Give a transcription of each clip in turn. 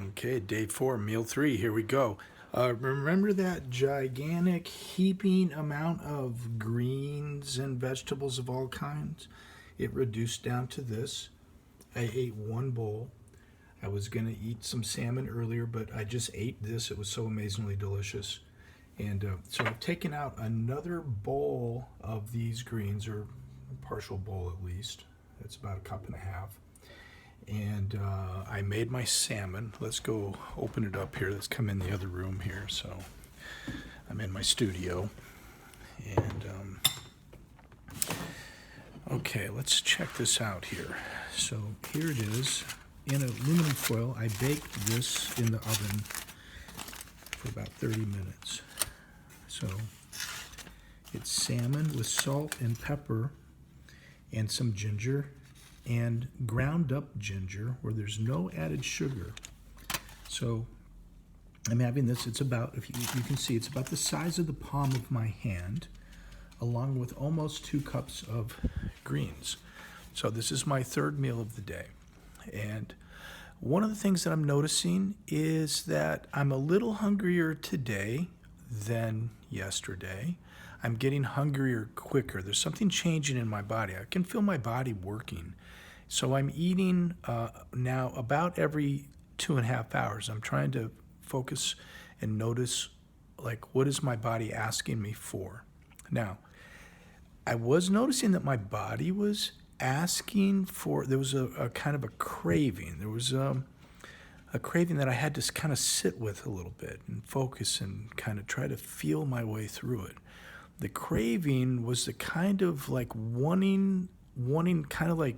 Okay, day 4, meal 3. Here we go. Remember that gigantic heaping amount of greens and vegetables of all kinds? It reduced down to this. I ate one bowl. I was going to eat some salmon earlier, but I just ate this. It was so amazingly delicious. And so I've taken out another bowl of these greens, or a partial bowl at least. That's about a cup and a half. And I made my salmon. Let's go open it up here. Let's come in the other room here. So I'm in my studio. And okay, let's check this out here. So here it is in aluminum foil. I baked this in the oven for about 30 minutes. So it's salmon with salt and pepper and some ginger and ground up ginger where there's no added sugar. So I'm having this. It's about, if you can see, it's about the size of the palm of my hand, along with almost 2 cups of greens. So this is my third meal of the day. And one of the things that I'm noticing is that I'm a little hungrier today than yesterday. I'm getting hungrier quicker. There's something changing in my body. I can feel my body working. So I'm eating now about every 2.5 hours. I'm trying to focus and notice, like, what is my body asking me for? Now, I was noticing that my body was asking for, there was a kind of a craving. There was a craving that I had to kind of sit with a little bit and focus and kind of try to feel my way through it. The craving was the kind of like wanting kind of like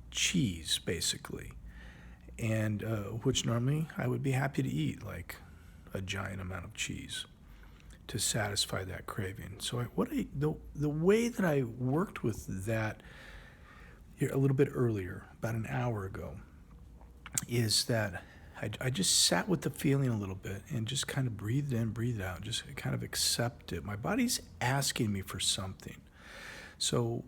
cheese, basically, and which normally I would be happy to eat, like a giant amount of cheese to satisfy that craving. So the way that I worked with that here a little bit earlier, about an hour ago, is that I just sat with the feeling a little bit and just kind of breathed in, breathed out, just kind of accept it. My body's asking me for something. So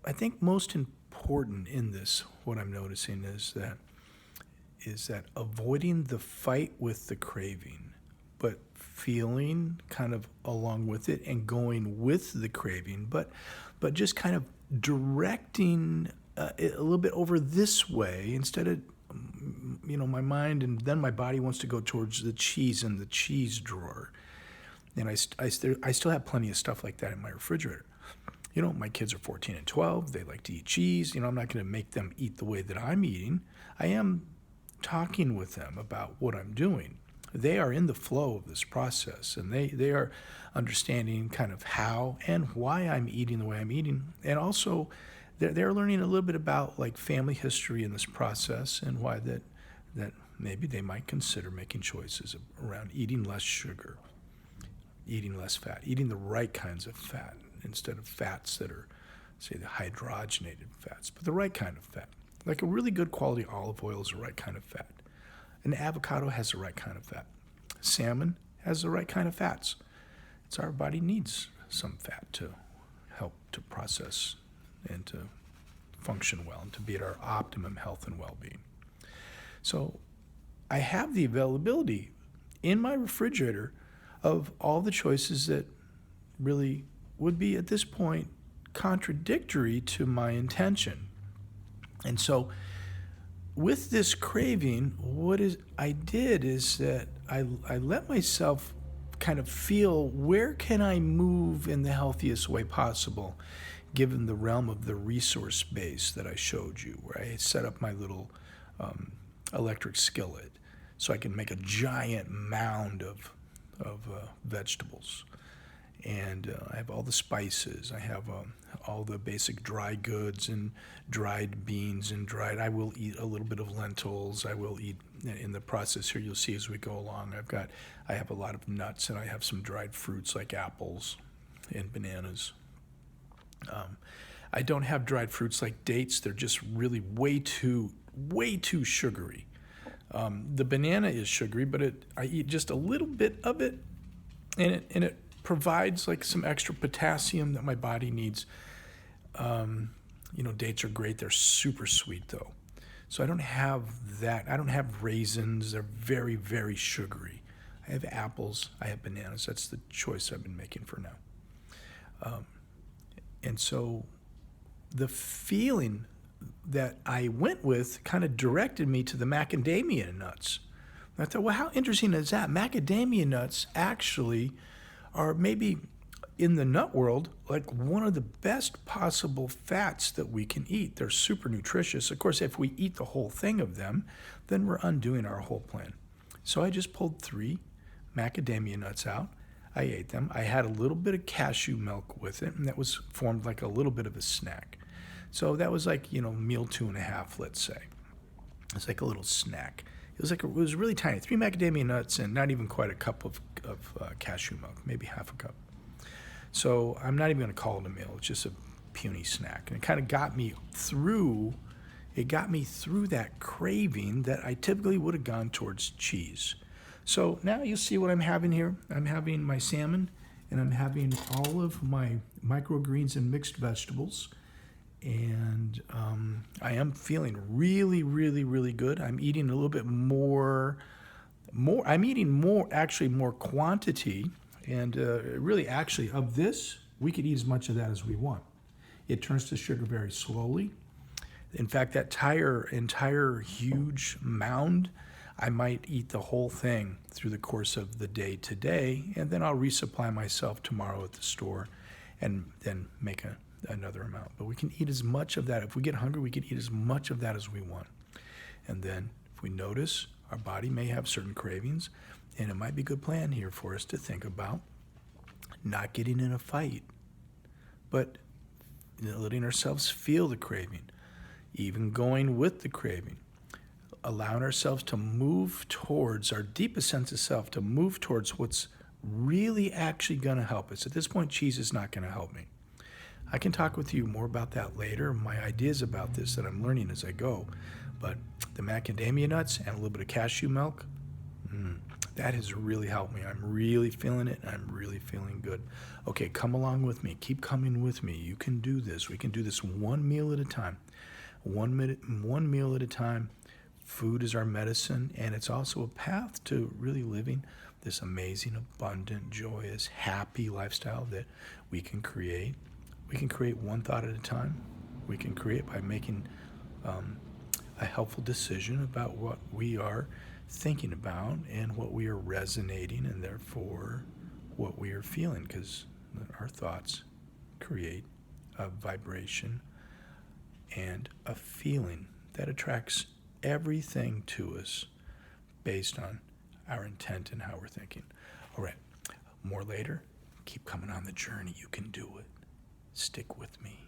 I think most important in this, what I'm noticing is that avoiding the fight with the craving, but feeling kind of along with it and going with the craving, but just kind of directing it a little bit over this way instead of my mind, and then my body wants to go towards the cheese in the cheese drawer. And I still have plenty of stuff like that in my refrigerator. My kids are 14 and 12. They like to eat cheese. I'm not going to make them eat the way that I'm eating. I am talking with them about what I'm doing. They are in the flow of this process, and they are understanding kind of how and why I'm eating the way I'm eating. And also, they're learning a little bit about like family history in this process and why that maybe they might consider making choices around eating less sugar, eating less fat, eating the right kinds of fat instead of fats that are, say, the hydrogenated fats, but the right kind of fat. Like a really good quality olive oil is the right kind of fat. An avocado has the right kind of fat. Salmon has the right kind of fats. It's our body needs some fat to help to process and to function well and to be at our optimum health and well-being. So I have the availability in my refrigerator of all the choices that really would be at this point contradictory to my intention. And so with this craving, I did is that I let myself kind of feel, where can I move in the healthiest way possible, given the realm of the resource base that I showed you, where I set up my little electric skillet so I can make a giant mound of vegetables. And I have all the spices. I have all the basic dry goods and dried beans and I will eat a little bit of lentils. I will eat, in the process here, you'll see as we go along, I have a lot of nuts, and I have some dried fruits like apples and bananas. I don't have dried fruits like dates. They're just really way too sugary. The banana is sugary, but I eat just a little bit of it, and it provides like some extra potassium that my body needs. Dates are great. They're super sweet though. So I don't have that. I don't have raisins. They're very, very sugary. I have apples. I have bananas. That's the choice I've been making for now. And so the feeling that I went with kind of directed me to the macadamia nuts. And I thought, well, how interesting is that? Macadamia nuts actually are maybe in the nut world like one of the best possible fats that we can eat. They're super nutritious. Of course, if we eat the whole thing of them, then we're undoing our whole plan. So I just pulled 3 macadamia nuts out. I ate them. I had a little bit of cashew milk with it, and that was formed like a little bit of a snack. So that was like, meal 2.5, let's say. It's like a little snack. It was really tiny. 3 macadamia nuts and not even quite a cup of cashew milk, maybe half a cup. So I'm not even going to call it a meal. It's just a puny snack. And it kind of got me through that craving that I typically would have gone towards cheese. So now you'll see what I'm having here. I'm having my salmon, and I'm having all of my microgreens and mixed vegetables. And I am feeling really, really, really good. I'm eating a little bit more. I'm eating more quantity. And really, actually, of this, we could eat as much of that as we want. It turns to sugar very slowly. In fact, that entire huge mound, I might eat the whole thing through the course of the day today, and then I'll resupply myself tomorrow at the store and then make another amount. But we can eat as much of that. If we get hungry, we can eat as much of that as we want. And then if we notice, our body may have certain cravings, and it might be a good plan here for us to think about not getting in a fight, but letting ourselves feel the craving, even going with the craving, allowing ourselves to move towards our deepest sense of self, to move towards what's really actually going to help us. At this point, cheese is not going to help me. I can talk with you more about that later, my ideas about this that I'm learning as I go. But the macadamia nuts and a little bit of cashew milk, that has really helped me. I'm really feeling it, and I'm really feeling good. Okay, come along with me. Keep coming with me. You can do this. We can do this one meal at a time. One meal at a time. Food is our medicine, and it's also a path to really living this amazing, abundant, joyous, happy lifestyle that we can create. We can create one thought at a time. We can create by making a helpful decision about what we are thinking about and what we are resonating, and therefore what we are feeling, because our thoughts create a vibration and a feeling that attracts everything to us based on our intent and how we're thinking. All right, more later. Keep coming on the journey. You can do it. Stick with me.